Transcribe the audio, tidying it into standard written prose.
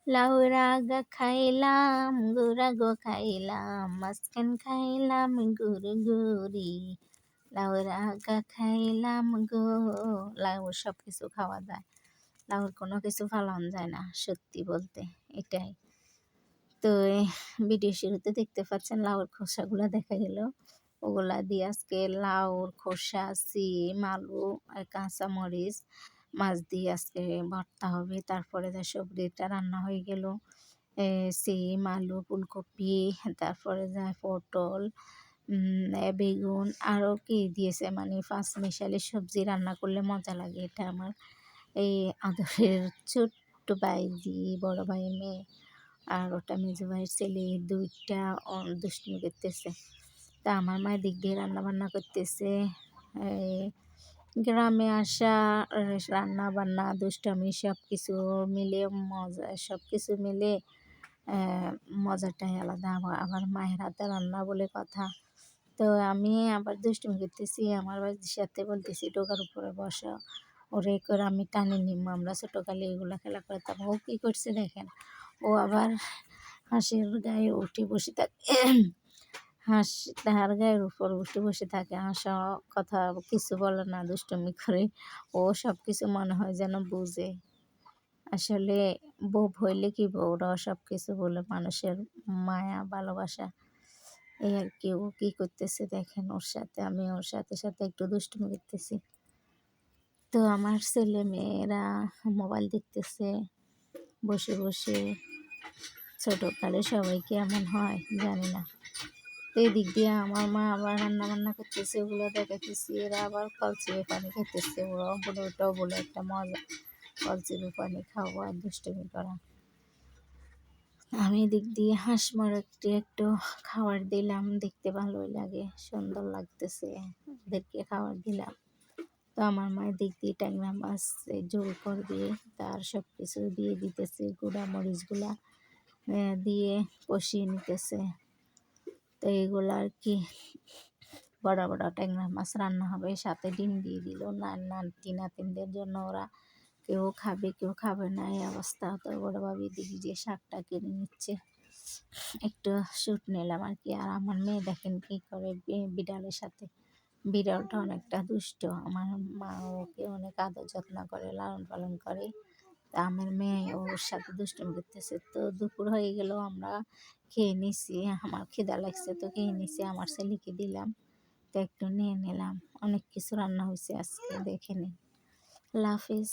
লাউর আগা খাইলাম গুড়া গো খাইলাম মাঝখান খাইলাম গুড় গুড়ি লাউর আগা খাইলাম গো। লাউর সব কিছু খাওয়া যায়, লাউর কোনো কিছু ফালানো যায় না সত্যি বলতে এটাই। তো ভিডিও শুরুতে দেখতে পাচ্ছেন লাউর খোসাগুলো দেখা গেল, ওগুলা দিয়ে আজকে লাউর খোসা, সিম, আলু আর কাঁচামরিচ মাছ দিয়ে আজকে ভর্তা হবে। তারপরে যা সবজিটা রান্না হয়ে গেল, সিম, আলু, ফুলকপি, তারপরে যা পটল, বেগুন আরও কি দিয়েছে, মানে পাঁচ মিশালি সবজি রান্না করলে মজা লাগে। এটা আমার এই আদরের ছোট্ট ভাইজি, বড় ভাইয়ের মেয়ে, আর ওটা মেজো ভাইয়ের ছেলে, দুইটা দুষ্টুমি করতেছে। তা আমার মায়ের দিক দিয়ে রান্নাবান্না করতেছে। গ্রামে আসা, রান্না বান্না, দুষ্টামি সব কিছু মিলে মজা, সব কিছু মিলে মজাটাই আলাদা। আবার মায়ের হাতে রান্না বলে কথা। তো আমি আবার দুষ্টুমি করতেছি, আমার বাড়ির সাথে বলতেছি ডোকার উপরে বসা, ওরে করে আমি টানে নিম। আমরা ছোটোকালে এগুলো খেলা করতাম। ও কী করছে দেখেন, ও আবার হাঁসের গায়ে উঠে বসে থাকে, হাঁস তাহার গায়ের উপর উঠে বসে থাকে। হাঁসা কথা কিছু বলে না, দুষ্টুমি করে। ও সব কিছু মনে হয় যেন বুঝে। আসলে বউ হইলে কি, বউরাও সব কিছু বলে, মানুষের মায়া ভালোবাসা এই আর কি। ও কী করতেছে দেখেন, ওর সাথে আমি ওর সাথে সাথে একটু দুষ্টুমি করতেছি। তো আমার ছেলে মেয়েরা মোবাইল দেখতেছে বসে বসে। ছোটোকালে সবাই কি এমন হয় জানি না। তো এই দিক দিয়ে আমার মা আবার রান্নাবান্না করতেছে, ওগুলো দেখাতেছি। এরা আবার কলচিপে পানি খেতেছে, ওরাও বলে, ওটাও বলে একটা মজা, কলচিপে পানি খাওয়া আর দুষ্টুমি করা। আমি এদিক দিয়ে হাঁস মুরগিটি একটু খাবার দিলাম, দেখতে ভালোই লাগে, সুন্দর লাগতেছে, ওদেরকে খাবার দিলাম। তো আমার মায়ের দিক দিয়ে ট্যাংরা মাছ ঝোল করবে, তার সব কিছু দিয়ে দিতেছে, গুঁড়া মরিচগুলা দিয়ে কষিয়ে নিতেছে। তো এগুলো আর কি বড় বড় ট্যাংরা মাছ রান্না হবে, সাথে ডিম দিয়ে দিল নাতি নাতিনদের জন্য। ওরা কেউ খাবে কেউ খাবে না এই অবস্থা। তো বড় ভাবি দিদি যে শাকটা কিনে নিচ্ছে, একটু শ্যুট নিলাম আর কি। আর আমার মেয়ে দেখেন কী করে বিড়ালের সাথে, বিড়ালটা অনেকটা দুষ্ট। আমার মা ওকে অনেক আদর যত্ন করে, লালন পালন করে। তা আমার মেয়ে ওর সাথে দুষ্টুমি করতেছে। তো দুপুর হয়ে গেল, আমরা খেয়ে নিছি। আমার খিদা লাগছে তো খেয়ে নিছি, আমার ছেলেকে দিলাম, তো একটু নিয়ে নিলাম। অনেক কিছু রান্না হয়েছে আজকে, দেখে নিন। আল্লাহ হাফিজ।